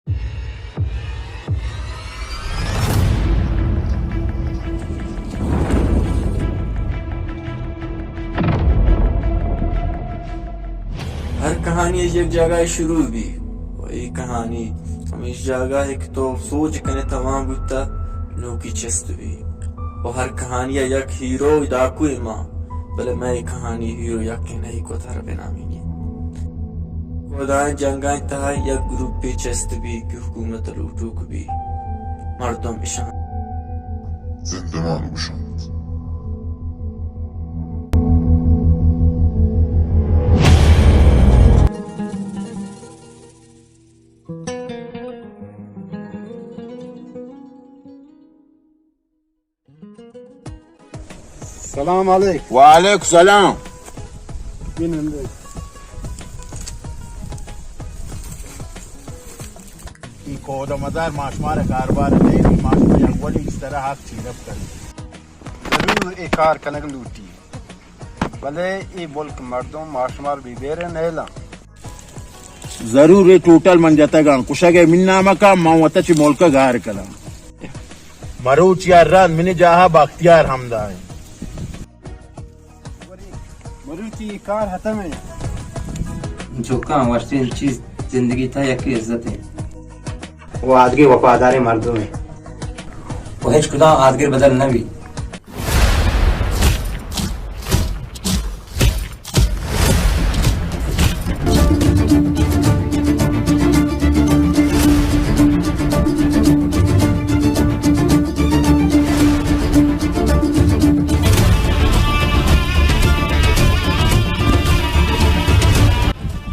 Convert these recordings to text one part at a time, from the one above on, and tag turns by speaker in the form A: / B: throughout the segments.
A: हर कहानी एक जगह शुरू भी वही कहानी हम इस जगह एक तो सोच कने तमाम बुता नोकी चस्त भी और हर कहानी एक हीरो डाकू मां भले मैं कहानी हीरो यक नहीं को थर बेनामी खुदा जंगा तहा या ग्रुप पे चस्त भी कि हुकूमत लूटूक भी मर्दम इशान
B: زندمان بشند.
C: Selam aleyküm.
D: Vealeyküm selam.
C: Benim de.
D: این کودا مدار ماشمار کاربار نہیں ماشمار یکولی اس طرح حق چیرف کر
C: ضرور एक कार कनक लूटी भले ये मुल्क मर्दों माशमार भी बेरे नैला
D: जरूर ये टोटल मन जाता गां कुशगे मिन्नामा का मावता ची मोल का गार कला मरूच यार रात मिने जहा बख्तियार हमदा है
C: मरूची ये कार खत्म है
E: जो काम वर्षीन चीज जिंदगी था या की इज्जत है
F: वो आदमी वफादार मर्दों में
E: वो हिच खुदा आदगिर बदल न भी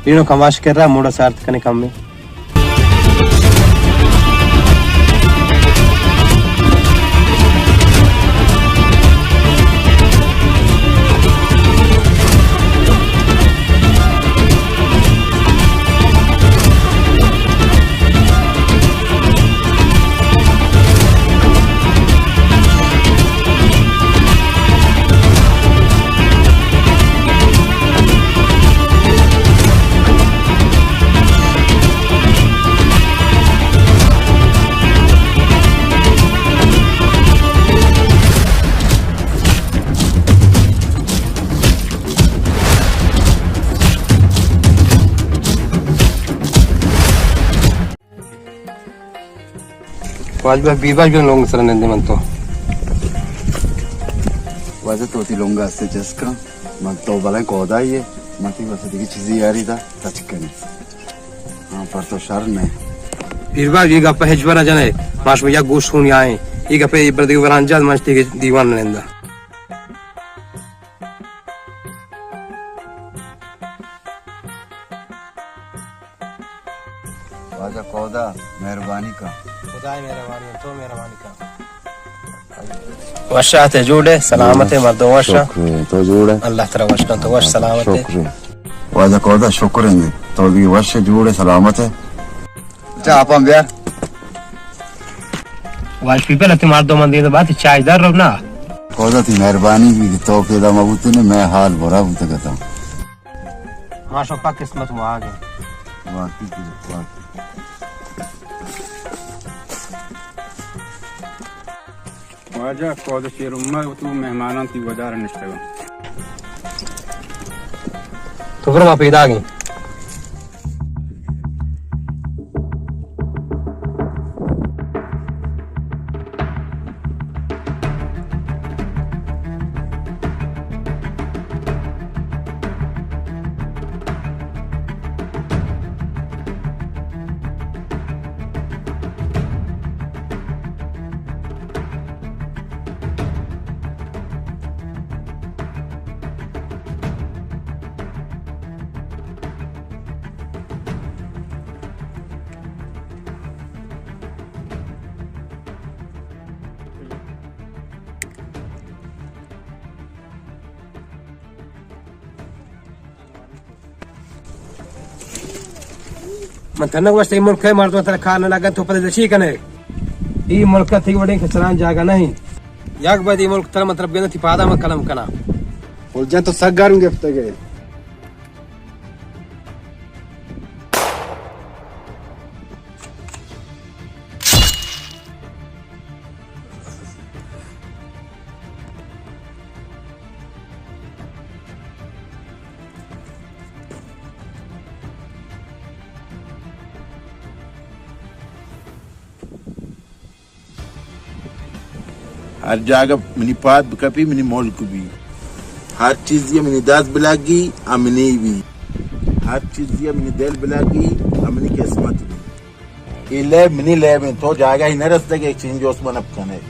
F: तीनों कमाश कर रहा मोड़ा सार्थ करने कम में वाजबा बीबा जो लोग सर नंदे मन तो
G: वैसे तो ती लोंगा से जसका मन तो भले कोदा ही है मती वैसे देखी चीज़ यारी था टच करने हाँ पर तो शर नहीं
F: बीबा ये गप्पा हेजवरा जाने माश में या गोश्त होने आए ये गप्पे ये बर्दी वरांजाद मस्ती के दीवान नंदा
G: वाजा कोदा मेहरबानी का
F: खुदाई मेहरबानी तो मेहरबानी का वशा ते जोड़े सलामत है मर्दों वशा
G: तो जोड़े
F: अल्लाह तेरा वशा तो वश सलामत है
G: वाजा कोदा शुक्र है तो भी वश जोड़े सलामत है जा आपन बिया
F: वाश पीपल ते मर्दों मंदी तो बात चाय दर रब ना
G: कोदा थी मेहरबानी भी तो के दा मबूते ने मैं हाल भरा बुते कहता
F: हां शोका किस्मत में आ गए
G: वाकी की
C: वाजा कौद शेर उम्मा तो मेहमानों की वदार निश्चय
F: तो फिर वहां पैदा आ गई من تنگ واسطه این ملک مردم تر کار نلگن تو پده چی کنه این ملک تی وڑے کسران جاگا نہیں یک بعد این ملک تر مطلب گنه تی پادا میں کلم کنا
C: उलझा तो सगारूं गिफ्ट गए
D: हर जगह मिनी पात बकपी मिनी मुल्क भी हर चीज ये मिनी दास बिलागी अमनी भी हर चीज ये मिनी दिल बिलागी अमनी किस्मत भी ये ले मिनी ले में तो जाएगा ही न रस्ते के एक्सचेंज उसमें अब कने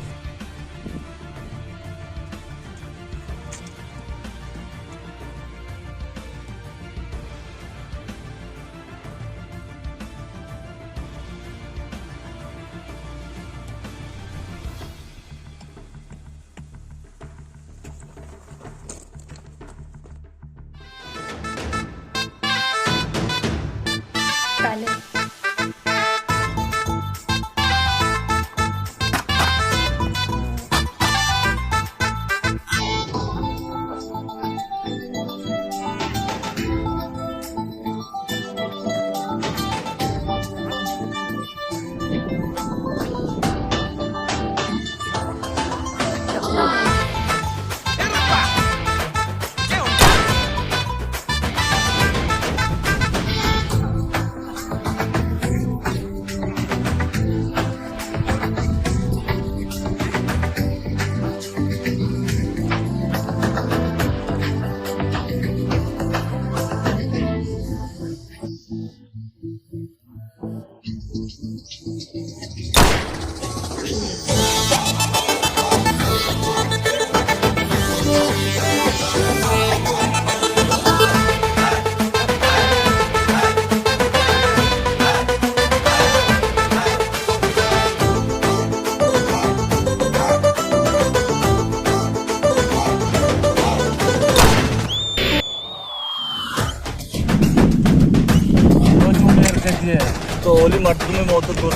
H: तो ओली मट्टी में मोटर दूर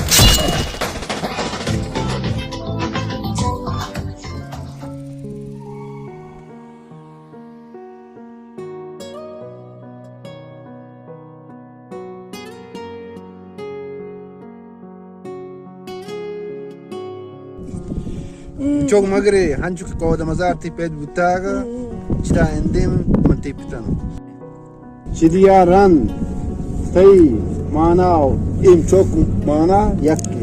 C: Çok magre hançuk koda mazar tipet butaga çita endim mantipitan. Çidiya ran tay mana im çok mana yakki.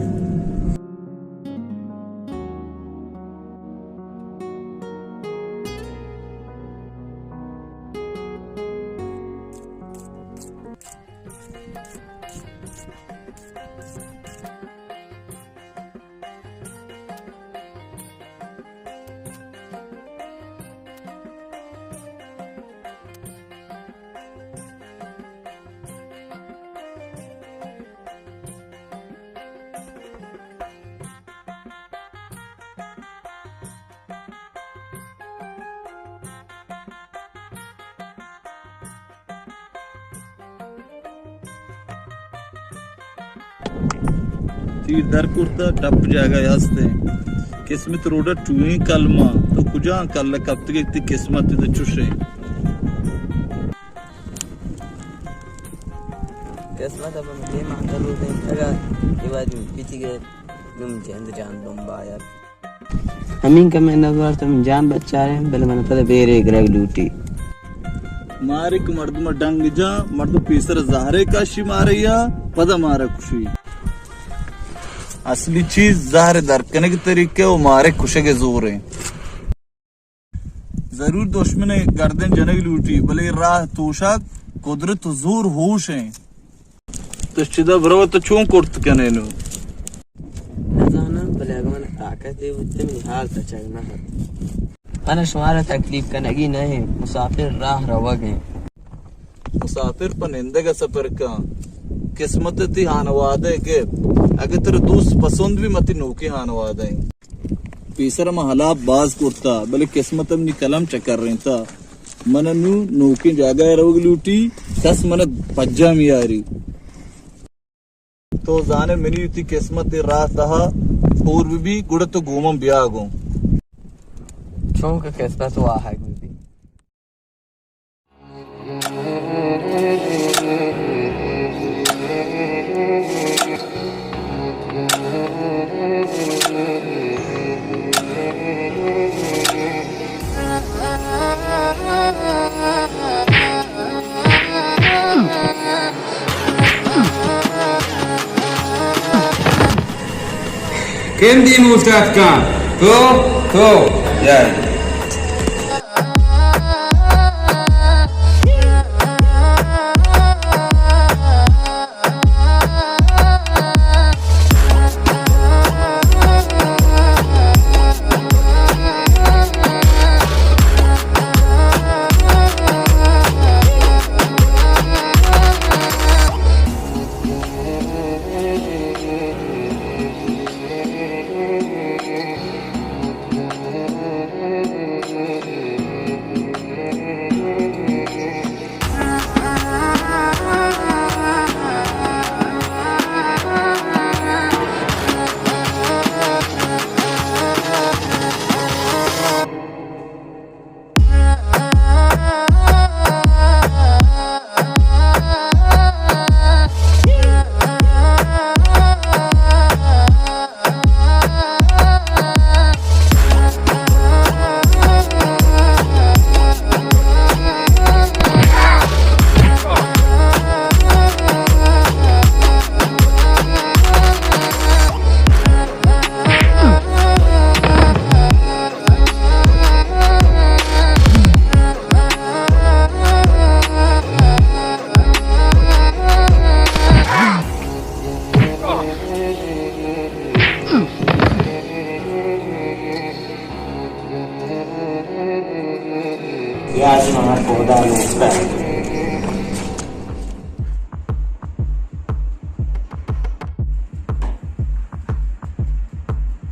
H: तीर दर कुर्ता टप जाएगा यास्ते किस्मत रोडा टूई कलमा तो कुजा कल कब तक एक किस्मत तो चुशे
I: किस्मत अब मुझे मांगलो दे जगह ये बात पीछे के तुम जान तुम बाया हमीं का मैं नजर तुम जान बच्चा रहे बल मैंने पता बेरे ग्रग लूटी
H: मारिक मर्द में डंग जा मर्द पीसर ज़ाहरे का शी मारिया पदा मारा खुशी असली चीज ज़ाहरे दरकने के तरीके वो मारे खुशे के जोर है जरूर दुश्मन गर्दन जनक लूटी भले राह तोशा कुदरत जोर होश है तो चिदा ब्रो तो चूं कुर्त कने नो
I: जाना भले अगमन ताकत है उतने में हाल तचगना है अना शुमारा तकलीफ कनगी नहीं मुसाफिर राह रवग है
H: मुसाफिर पनिंदे का सफर का किस्मत थी हानवादे के अगर तेरे दोस्त पसंद भी मती नौकी हानवादे पीसर में हलाब बाज कुर्ता भले किस्मत अपनी कलम चकर रही था मननु नौकी जागा रोग लूटी दस मन पज्जा मियारी तो जाने मिनी थी किस्मत रात था पूर्व भी गुड़ तो घूमम ब्यागो
I: चौंक किस्मत हुआ है
F: Kendi Mustafa kan, to तो यार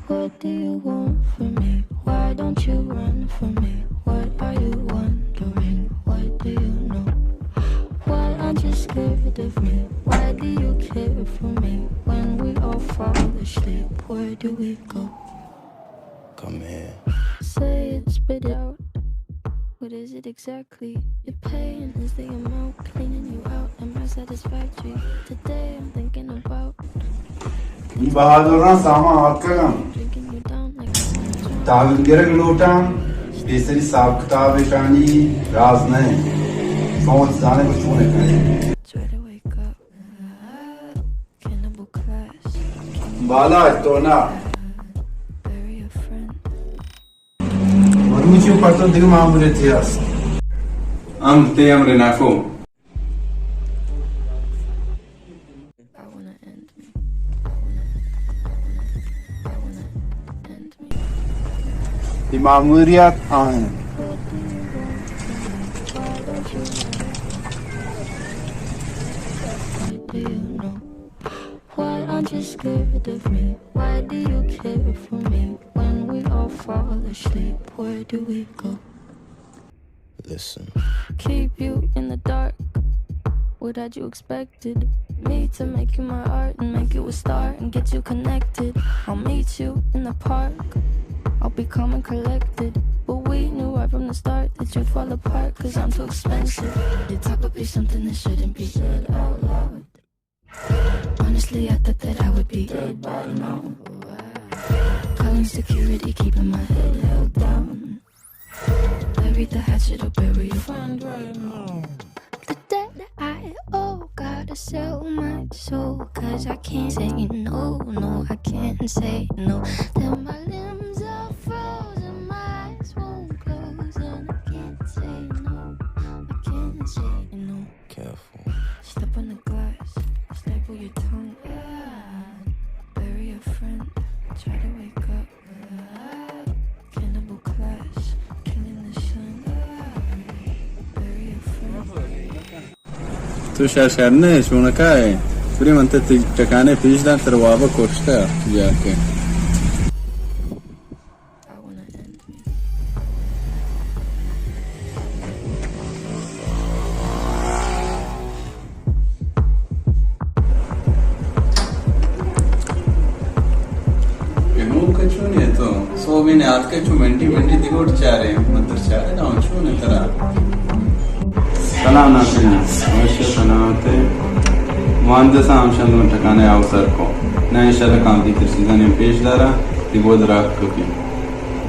J: What do you want from me? Why don't you run from me? What are you wondering? What do you know? Why aren't you scared of me? Why do you care for me? When we all fall asleep, where do we go?
G: Come here.
J: Say it, spit it out. What is it exactly? Your pain is the amount cleaning you out. Am I satisfactory? Today I'm thinking about
C: İyi bahadırdan sama arkadan.
J: drinking you down like
C: Tahvil gerek lotam. बेसरी हिसाब किताब शानी राज नहीं समझ जाने को चूने करें
J: try to wake up. Cannibal class.
C: बाला तो ना
J: Bury a friend.
C: मरुची ऊपर तो दिल मामूले थे यार
F: am te am renafo
J: I wanna end me. I wanna end me.
C: ये मामूलियत आन
J: What do you know? Why aren't you scared of me? Why do you care for me? When we all fall asleep, where do we go?
G: Listen.
J: Keep you in the dark. What had you expected? Me to make you my art and make you a star and get you connected. I'll meet you in the park. I'll be calm and collected. But we knew right from the start that you'd fall apart, cause I'm too expensive. Your talk would be something that shouldn't be said out loud. Honestly, I thought that I would be dead by now. Calling security, keeping my head held down. Bury the hatchet or bury your friend right now. The debt that I owe, gotta sell my soul. Cause I can't say no, no, I can't say no. Then my limbs are frozen, my eyes won't close. And I can't say no, I can't say no.
G: Careful.
J: Step on the glass, staple your tongue. Bury a friend, try to wake up. Cannibal class, killing the sun. Bury a friend.
F: تو شرشرنه شونکای بری من تکانه پیش دن تر وابا کشته جاکه
J: I wanna end me.
F: ಏನೋ ಕಚೂನಿ ಆಯ್ತು so ಮೀನೆ ಅದಕ್ಕೆ ಚು ಮೆಂಟಿ ದಿಗೋಡ್ ಚಾರೆ ಮತ್ತರ್ ಚಾರೆ ನಾವು ಚೂನೆ ತರ سلام ناظرین अवश्य सलामते मुहंदिस हमशन ठिकाने अवसर को नए इंशाल्लाह काम की सीजन में पेश दारा दिगोद राख कभी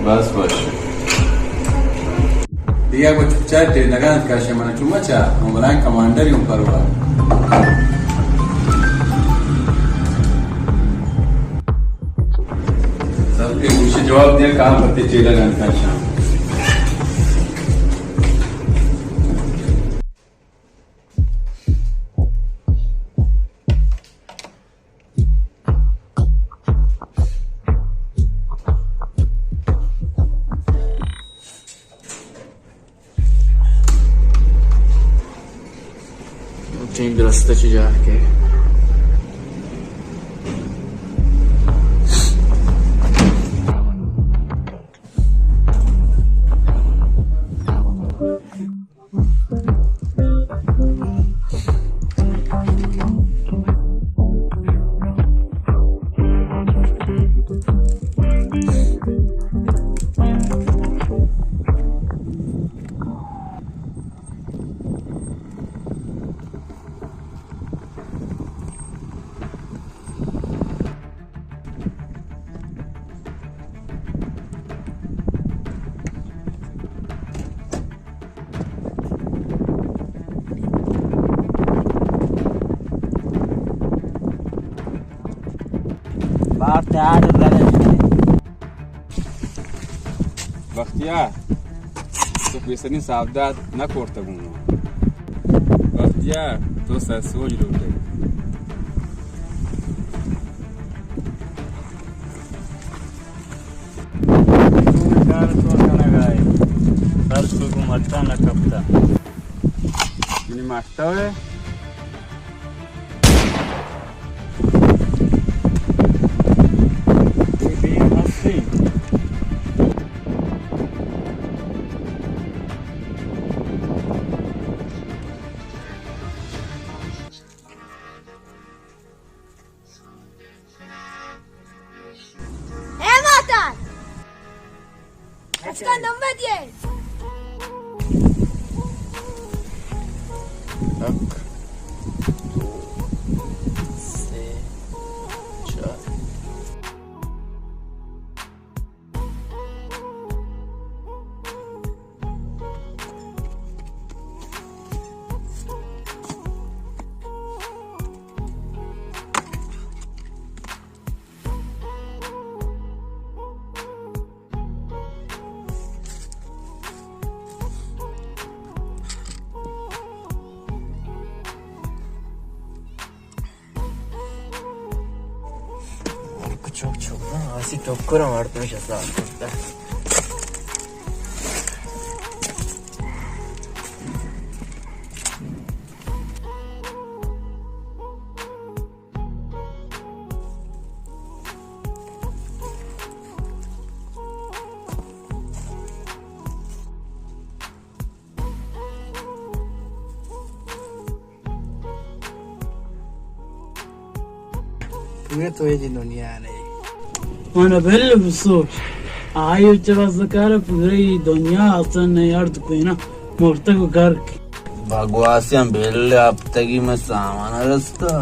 F: बस वश दिया को चुपचाप लगा का शमना चुमचा हमला कमांडर यूं परवा सबके मुझे जवाब दिया कहा पत्ते चेला का शाम
A: Tem bastante de ar aqui.
F: Bakhtiyar तो पेसनी सावधान न करता हूँ बख्तियार तो सर सोच लो
C: मरता न कपता
F: मारता है
J: इसका नंबर दिए
A: çok çok lan asi tokkora martmış aslında.
C: पूरे तो ये दुनिया नहीं
K: Ana belli bir soç. Ayo çavazakara puri dünya aslında yardım koyna morta ko gark.
H: Bagwasiyan belli aptagi में सामान रस्ता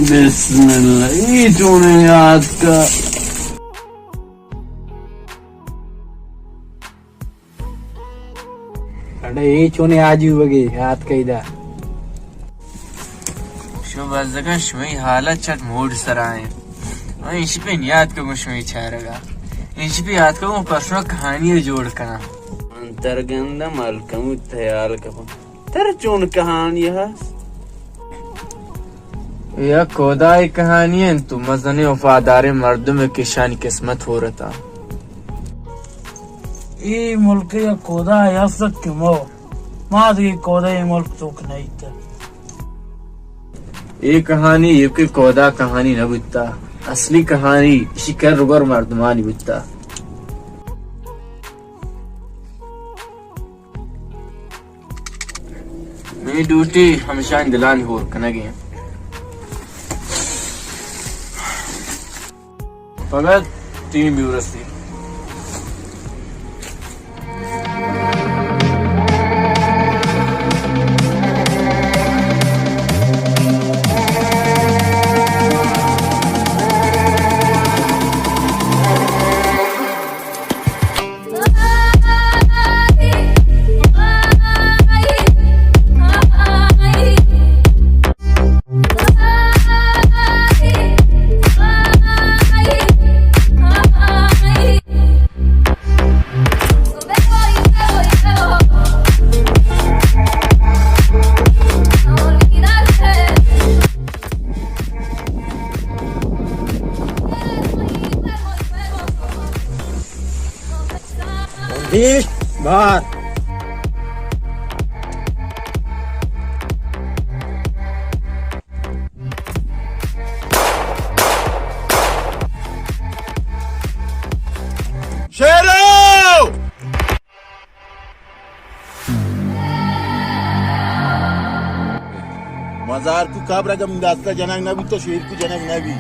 H: बिस्मिल्लाह ये तूने याद का
C: अरे ये चोने आज ही बगे हाथ कैदा
A: Şu bazıkan şumayı hala çat mood सराए और इसी पे याद को शुमाई छारेगा इसी पे याद को परसों कहानी जोड़ करना
H: अंतर्गंधा मलकम तयाल कब तेरे चोन कहानी है
A: यह खुदाई कहानी है तो मजने वफादार मर्दों में किशान किस्मत हो रहा था
K: ये मुल्क या कोदा यासक क्यों मादी कोदा ये मुल्क तो नहीं था
A: ये कहानी ये कोई कोदा कहानी न बुझता असली कहानी शिकर रुगर मर्दमानी बुझता मेरी ड्यूटी हमेशा दिलान हो करना गया फकत 3 ब्यूरस थी
C: ईस्ट बाहर
D: शेरो मजार को काबरा जब दास्ता जनक नबी तो शेर को जनक नबी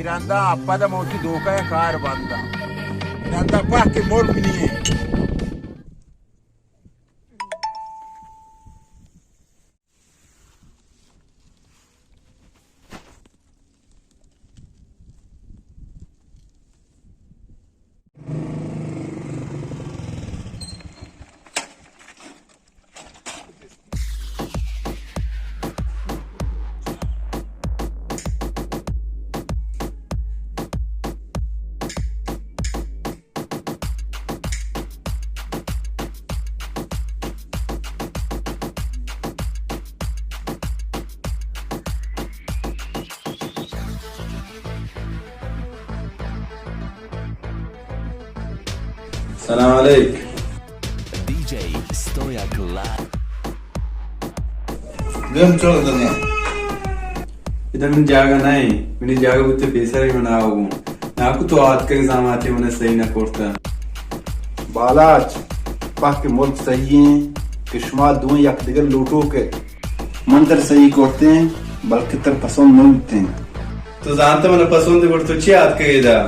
D: Iranda appada moti doka ya kar banda. Iranda pah ke mulk nahi hai.
F: सलाम अलैक
D: Gam chol dane.
F: इधर मैंने जागा नहीं मैंने जागा बुते पैसा ही मना होगूं नाकु तो आज के एग्जाम आते मैंने सही ना कोरता
C: बालाच पा के मुल्क सही हैं किस्मा दूं या दिगर लूटो के मंदिर सही करते हैं बल्कि तर पसंद नहीं होते हैं
F: तो जानते मैंने पसंद है तो ची आज के इधर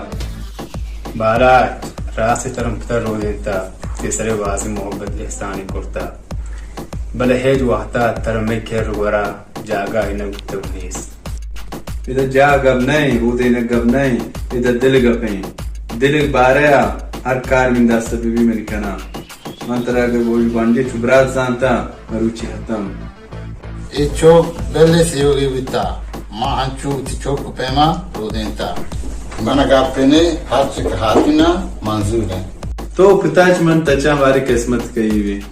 C: बालाच रास तरम तर रो देता तीसरे वाजी मोहब्बत एहसानी करता बले है जो आता तर में खेर वरा जागा इन उत्तरनीस
F: इधर जा गब नहीं होते न गब नहीं इधर दिल गपे दिल बारया हर कार में दास बीबी मेरी कना मंत्रा के वो बंडे चुबरात जानता मरुचि खत्म
D: E chok lele se yogi vita. Ma anchu ti chok pema rodenta. Mana gapene hat se hatina manzur hai.
F: तो पिताज मन तचा हमारी किस्मत कही हुई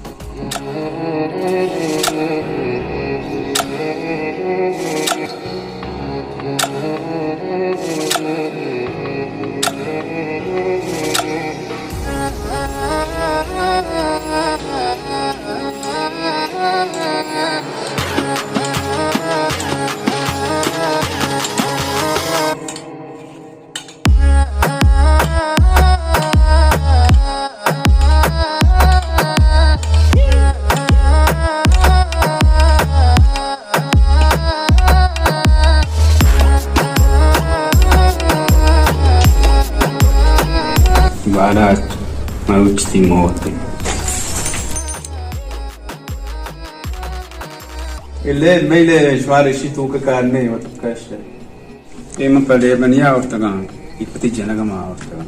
C: बालाच मैं उचती मौत
F: الليل ميلة شمال الشيء توك كان نيم وتبكاش
C: ये मैं पहले बनिया और तगां इपति जनगमा और तगां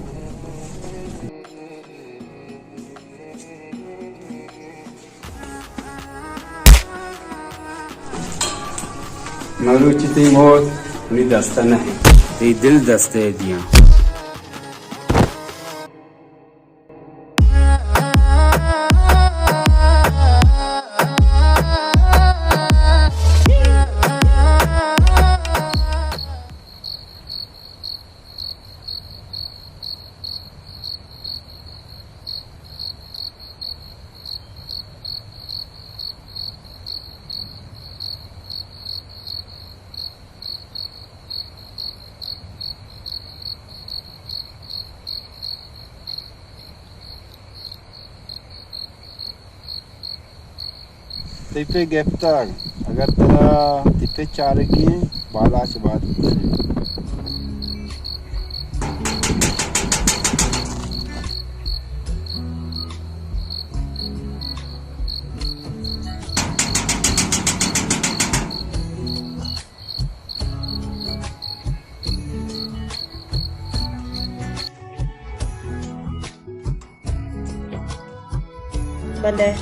C: मरुचिति मौत उन्हीं दस्ता नहीं ये दिल दस्ते दिया तिपे गिरफ्तार अगर तेरा तिपे चारे की बाला से बात
L: बंदे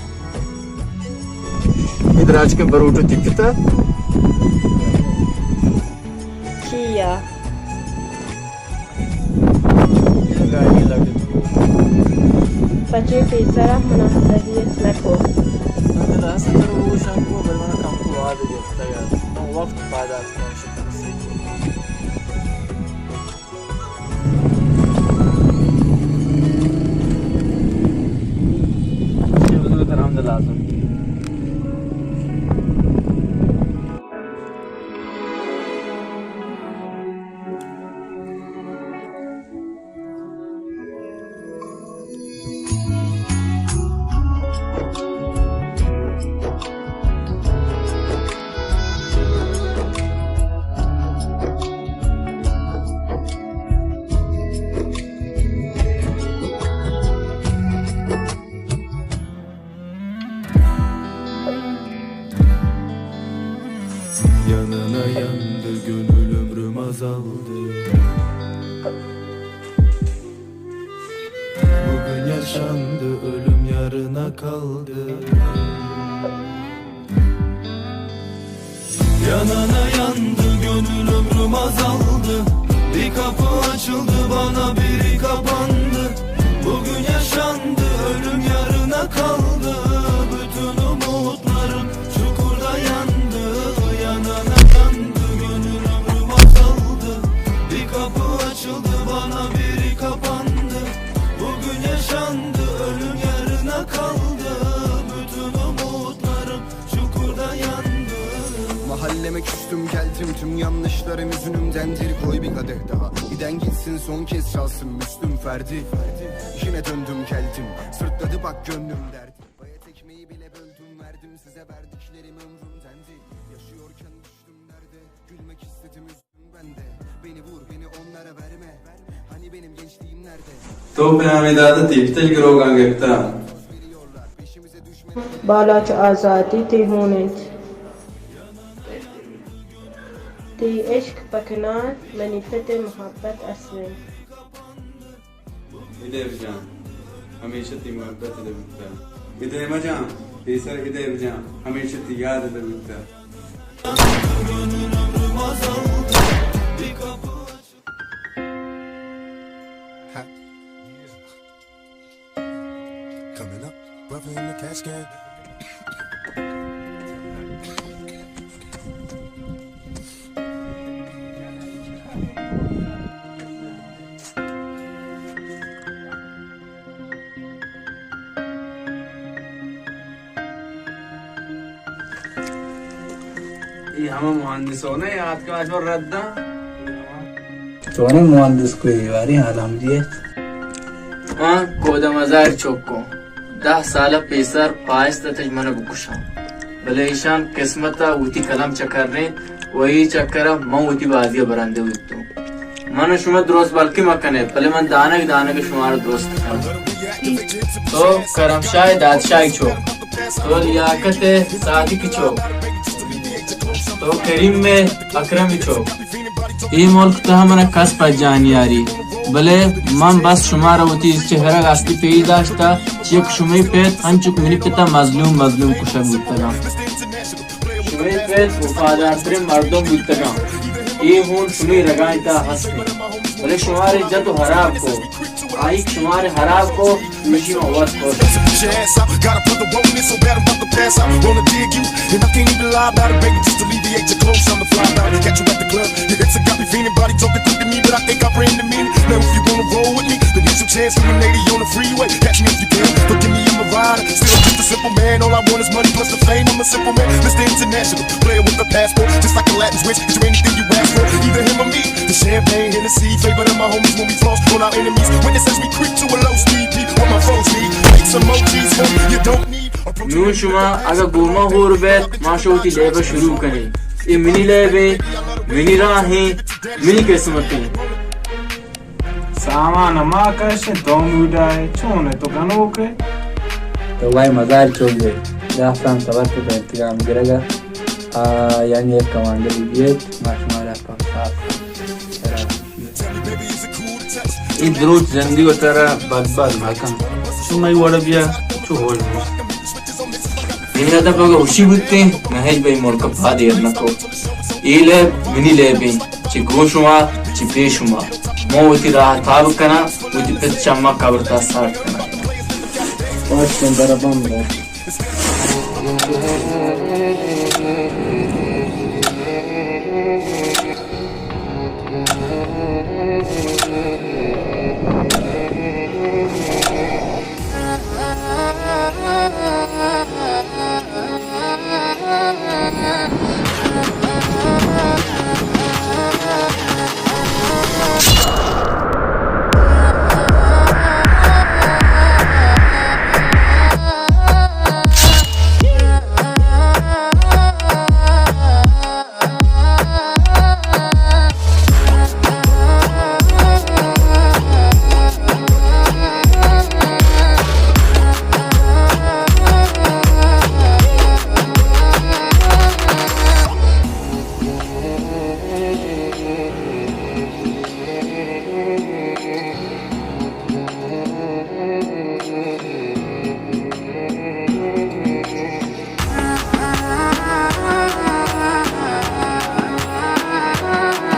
C: इधर आज के बरूटो दिखता
L: چیە؟ بەچێ پێیسەرە مناسبەتیت نەکۆ.
A: وقت بعدات الحمد لازم
M: Yanına yandı gönül ömrüm azaldı. Bugün yaşandı ölüm yarına kaldı. Yanına yandı gönül ömrüm azaldı. Bir kapı açıldı bana biri kapandı. Bugün yaşandı ölüm yarına kaldı. Bütün umutlarım çukurda yandı. Yanına yandı gönül ömrüm azaldı. Bir kapı açıldı bana biri kapandı. Bugün yaşandı ölüm yarına kaldı. Bütün umutlarım çukurda yandı.
N: Mahalleme küstüm geldim tüm yanlışlarım üzünümdendir. Koy bir kadeh daha giden gitsin son kez çalsın Müslüm Ferdi. Yine döndüm geldim sırtladı bak gönlüm derdi. Bayat ekmeği bile böldüm verdim size verdiklerim ömrümdendi. Yaşıyorken düştüm nerede gülmek istedim üzdüm bende. Beni vur beni onlara verme hani benim gençliğim nerede.
F: تو به همیداده تیفتل گروگان گفتا
L: بالاچ آزادی تی هونت تی عشق بکنار منیفت محبت اصلی
F: هدایب جان همیشه تی محبت ده بودتا هدایب جان پیسر هدایب جان همیشه تی یاد ده بودتا
M: Coming up, brother in the casket.
C: ये हम मुहंदिसों ने याद का आज और रद्दा
K: चोने मुहंदिस को ये वारी हालम दिए
A: हाँ कोदा मजार चौको 10 साल पेसर पायस तज मन बुकुशा भले ईशान किस्मता उती कलम चक्कर ने वही चक्कर मैं उती बाजिया बरांदे हुई तो मन शुमा दोस्त बल्कि मकने भले मन दाना के शुमार दोस्त तो करमशाह दादशाह चौक तो लियाकत सादी की चौक तो करीम में अकरम चौक ये मुल्क तो हमने कस पर जान यारी भले मन बस शुमार होती चेहरा रास्ती पे ही दाश्ता चेक शुमे पे हंचुक मिनी पिता मजलूम कुशा बुतगा शुमे पे वफादार तेरे मर्दों बुतगा ये हूं शुमे रगाइता हंसने भले शुमार इज्जत हराब को आई शुमार हराब को मिशी मोहब्बत को
M: Gotta put the roll in it so bad I'm about to pass out. Wanna dig you, and I can't even lie about it, baby. Just alleviate your clothes, I'm the fly out. Catch you at the club, your ex got me feeling, body talking quick to me, but I think I bring the meaning. Now if you wanna roll with me, then get some chance for a lady on the freeway. Catch me if you can, don't give me in my rider. Still just a simple man, all I want is money plus the fame. I'm a simple man, Mr. International, player with a passport, just like a Latin switch. Is there anything you ask for? Either him or me. The champagne, Hennessy, favorite of my homies when we floss on our enemies. Witnesses we creep to a low speed, beat what my foes need. Make some emojis for you don't need.
A: नू शुमा अगर गुमा हो रुबैत माशोती लेबा शुरू करें ये mini लेबे mini राहें मिनी किस्मतें
C: सामान मा कैसे दम उड़ाए छोने तो गनो के
K: तो भाई मजार चोक गए जाफरान सबर के इंतजाम गिरेगा यानी एक कमांडर लीजिए माशमारा पास
A: ये द्रोज जंदी उतरा बदबद माकम सुनाई वाला बिया चो होल इन्हें तो पगा उसी बुत्ते महज भाई मोर का भाद यार नको ये ले मिनी ले भी
K: ची गोशुमार ची बेशुमार मो वती राह ताब कना वती पे चम्मा कब्र ता साथ कना
E: Başkan darabam var.